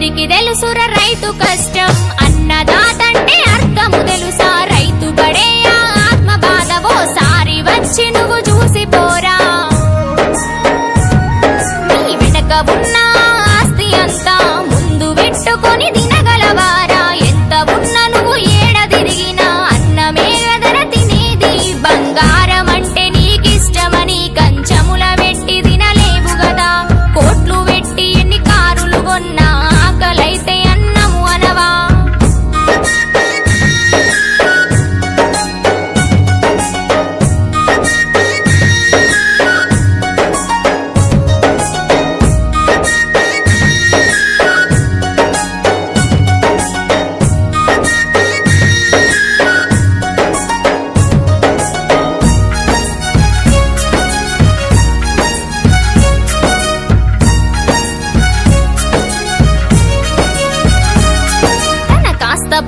అందరికి తెలుసుర రైతు కష్టం అన్నదాతంటే అర్థము తెలుసా రైతు పడే ఆత్మ బాధవో సారి వచ్చి నువ్వు చూసిపోరా నీ వెనక ఉన్న ఆస్తి అంతా ముందు పెట్టుకొని తినగలవారా ఎంత ఉన్నా నువ్వు ఏడ తిరిగినా అన్నమే గదర తినేది బంగారం అంటే నీకిష్టమని కంచముల పెట్టి తినలేవు గదా కోట్లు పెట్టి ఎన్ని కారులు కొన్నా ఆకలైతే అన్నము అనవా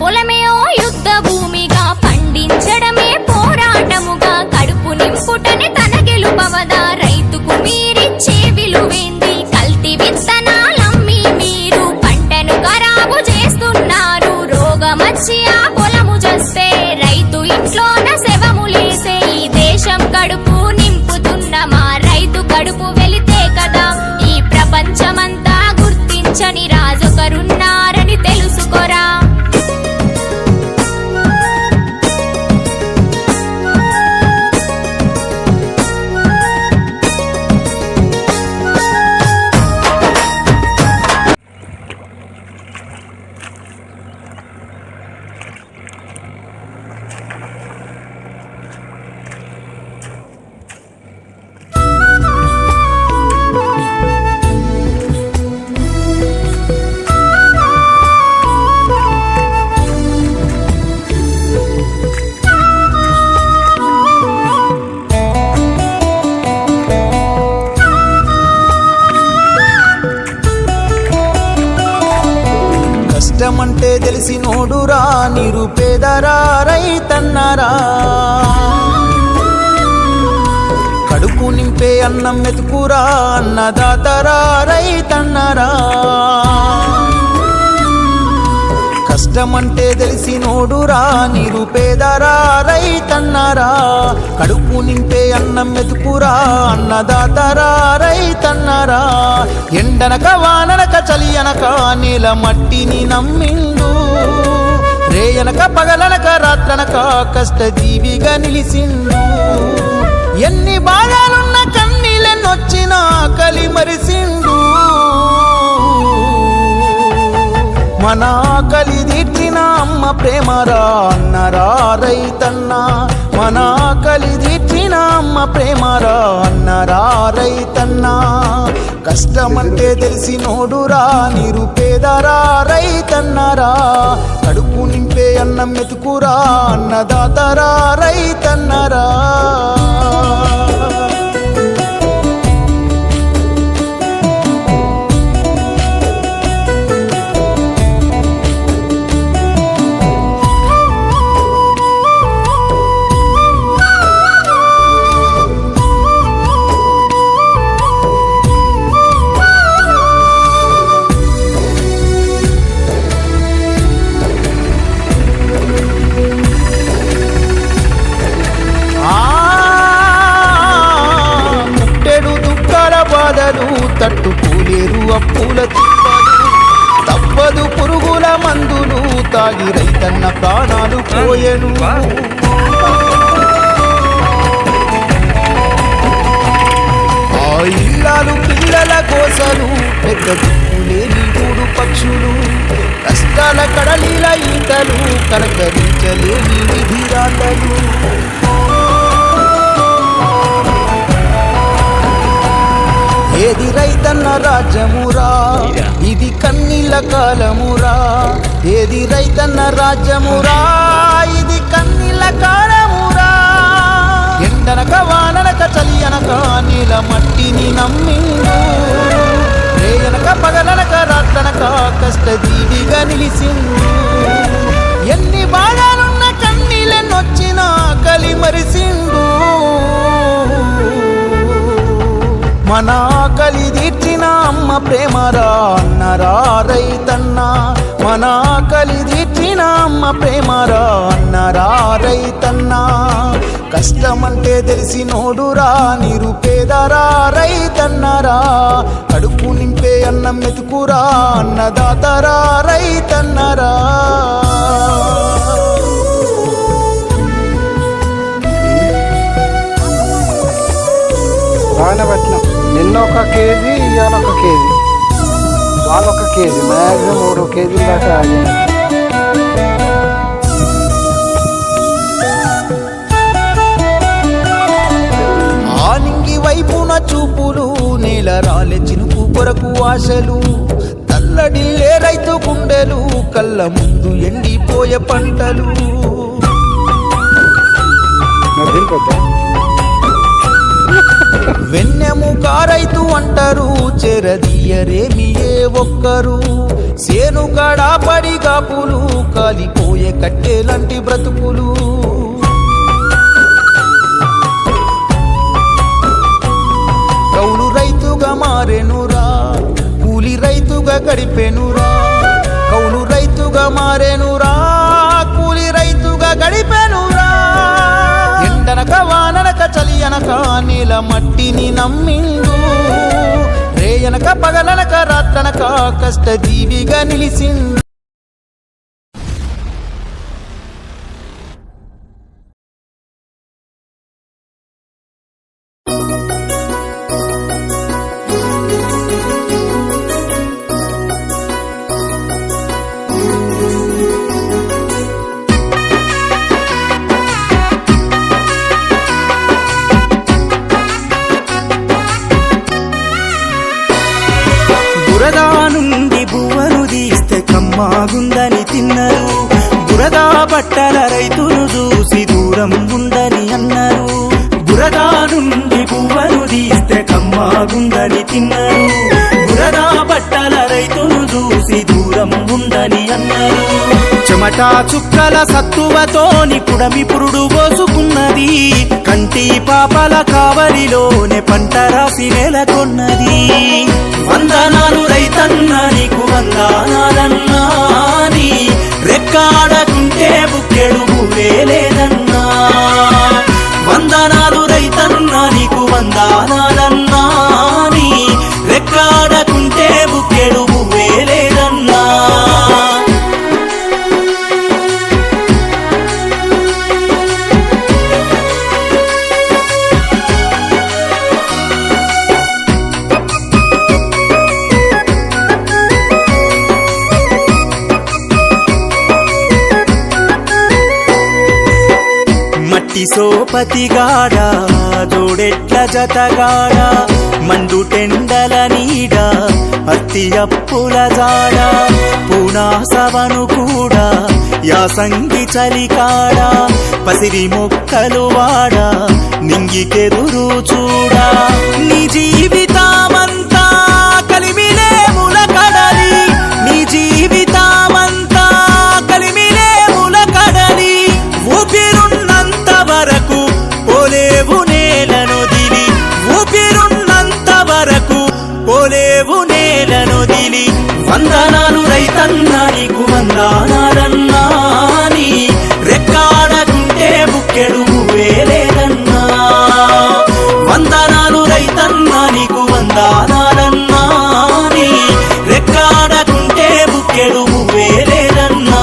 పొలమే ఓ యుద్ధ భూమిగా పండించడమే పోరాటముగా కడుపు నింపుటనే తన గెలుపవదా రైతుకు మీరిచ్చే విలువేంది కల్తీ విత్తనాలమ్మి మీరు పంటను ఖరాబు చేస్తున్నారు రోగమచ్చి ఆ పొలము చేస్తే రైతు ఇంట్లోన శవములేసే ఈ దేశం కడుపు నింపుతున్న మా రైతు కడుపు వెళితే కదా ఈ ప్రపంచమంతా గుర్తించని రాజుకరున్నారని తెలుసుకోరా కష్టమంటే తెలిసినోడురా నిరుపేదరా రైతన్నరా కడుపు నింపే అన్నం మెతుకురా అన్నదాతరా రైతన్నరా కష్టమంటే తెలిసినోడురా నిరుపేదరా రైతన్నరా కడుపు నింపే అన్నం మెతుకురా అన్నదాతరా రైతన్నరా ఎండనక వాననక చలి అనక నీల మట్టిని నమ్మిండు రేయనక పగలనక రాత్రనక కష్టజీవిగా నిలిసిండు ఎన్ని బాధలున్న కన్నీళ్ళెన్నొచ్చినా కలి మరిసిండు మన ఆకలి తీర్చిన అమ్మ ప్రేమరా అన్నరా రైతన్న మన ఆకలి తీర్చిన అమ్మ ప్రేమరా అన్నరా రైతన్న కష్టమంటే తెలిసినోడురా నిరుపేదరా రైతన్నరా కడుపు నింపే అన్నం మెతుకురా అన్నదాతరా రైతన్నరా తట్టుకోలేరు అప్పుల తప్పదు పురుగుల మందులు తాగి రైతన్న ప్రాణాలు పోయెను ఆ ఇల్లాలు పిల్లల కోసలు పెద్ద దిక్కులేని మూడు పక్షులు కష్టాల కడలిల ఈతలు కనకరించలేని విధిరాతలు ఏది రైతన్న రాజ్యమురా ఇది కన్నీళ్ళ కాలమురా ఏది రైతన్న రాజ్యమురా ఇది కన్నీళ్ళ కాలమురా ఎండనక వాననక చలి అనక నీల మట్టిని నమ్మిండు రేయనక పగలనక రాత్రనక కష్టజీవిగా నిలిసిండు ఎన్ని బాధలున్న కన్నీళ్ళెన్నొచ్చినా కలి మరిసిండు మన ఆకలి తీర్చిన అమ్మ ప్రేమరా అన్నరా రైతన్న, మన ఆకలి తీర్చిన అమ్మ ప్రేమరా అన్నరా రైతన్న. కష్టమంటే తెలిసినోడురా నిరుపేదరా రైతన్నరా, కడుపు నింపే అన్నం మెతుకురా అన్నదాతరా రైతన్నరా. బాగానే పట్టినాం. నిన్న 1 కేజీ, ఇవాళ 1 కేజీ, వాళ్ళు 1 కేజీ, మ్యాక్సిమం 3 కేజీల దాకా ఆగినాయి. ఆనింగి వైపున చూపులు, నేల రాలే చినుకు కొరకు ఆశలు, తల్లడిల్లే రైతు గుండెలు, కళ్ళ ముందు ఎండిపోయే పంటలు. వెన్నెముక రైతు అంటారు, చెరదీయరేమి ఏ ఒక్కరు, సేను కాడా పడి కాపులు, కాలిపోయే కట్టెలాంటి బ్రతుకులు. కౌలు రైతుగా మారెనురా, కూలి రైతుగా గడిపెనురా. కౌలు రైతుగా మారెనురా, కూలి రైతుగా గడిపెనురా. ఎండనక వాననక చలి అనక నేల మట్టిని నమ్మిండు, రేయనక పగలనక రాత్రనక కష్టజీవిగా నిలిసిండు. బురదా నుండి బువ్వను తీస్తే కమ్మాగుందని తిన్నారు, బురదా బట్టల రైతును చూసి దూరం ఉందని అన్నారు. బురదా నుండి బువ్వను తీస్తే కమ్మాగుందని తిన్నారు, బురదా బట్టల రైతును చూసి దూరం ఉందని అన్నారు. చెమటా చుక్కల సత్తువతోని పుడమి పురుడు పోసుకున్నది, కంటి పాపల కావలిలోనే పంట రాసి నెలకొన్నది. వందనాలు రైతన్న నీకు వందనాలన్నా, నీ రెక్కాడకుంటే బుక్కెడు లేదన్నా. వందనాలు రైతన్న నీకు వందనాలన్నా, నీ రెక్కాడకుంటే బుక్కెడు లేదన్నా. సోపతిగాడా జోడెట్ల జతగాడా, మండు టెండల నీడ అత్తి అప్పుల జాడ, పూనాసవను కూడా యాసంగి చలికాడా, పసిరి మొక్కలు వాడా నింగికెదురు చూడా. నీ జీవితమంతా కలిమిలే ములకడలి, నీ జీవితమంతా కలిమిలే ములకడలి, ఊపిరున్నంత వరకు పోలేవు నేలనొదిలి, ఊపిరున్నంత వరకు పోలేవు నేలనొదిలి. వందనాలు రైతన్న నీకు వందనాలన్నా, నీ రెక్కాడకుంటే బుక్కెడు లేదన్నా. వందనాలు రైతన్న నీకు వందనాలన్నా, నీ రెక్కాడకుంటే బుక్కెడు లేదన్నా.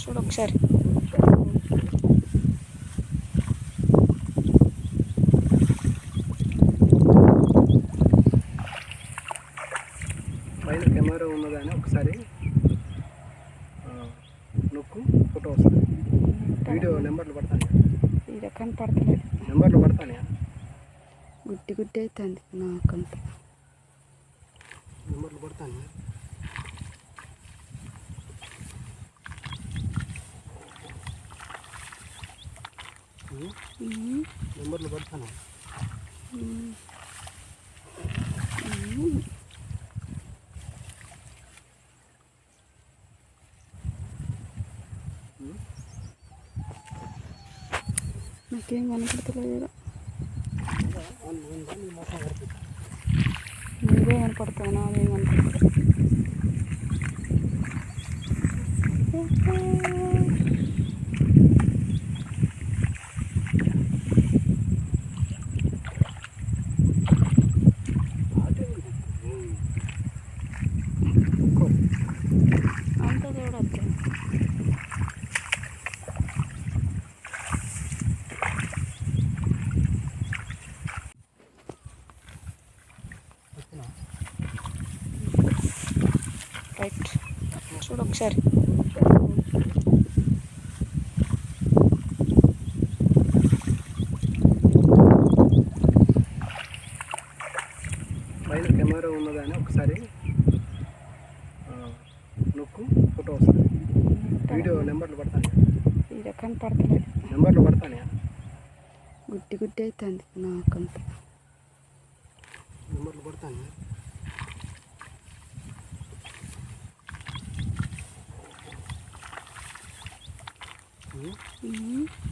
చూడు ఒకసారి. పైన కెమెరా ఉన్నదని ఒకసారి నొక్కు, ఫోటో వస్తుంది. వీడియో నెంబర్లు పడతాను, ఇది కనపడతలేదు, నెంబర్లు పడతాను. గుడ్డి గుడ్డి అవుతుంది నాకంత. నెంబర్లు పడతాను. నెంబర్లు పడతాను. నాకేం కనపడతలేదు. మొత్తం కనిపిస్తుంది. నువ్వే కనపడతావు, నాదేం కనపడతావు. అంత చూడద్దు. రైట్, చూడు ఒకసారి. పైన కెమెరా ఉన్నదని ఒకసారి నొక్కు, ఫోటో వస్తుంది. వీడియో నెంబర్లు పడతాను. ఈడ కనపడతలేదు. నెంబర్లు పడతాను. గుట్టి గుట్టి అవుతుంది నాకంత. నెంబర్లు పడతాను.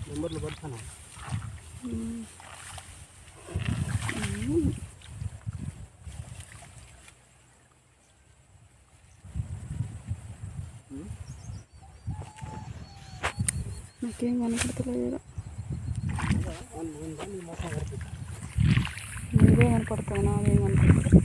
నెంబర్లు పడతాను. నాకేం కనపడతలేదు. మొత్తం కనిపిస్తుంది. నువ్వే కనపడతావు, నాదేం కనపడతావు.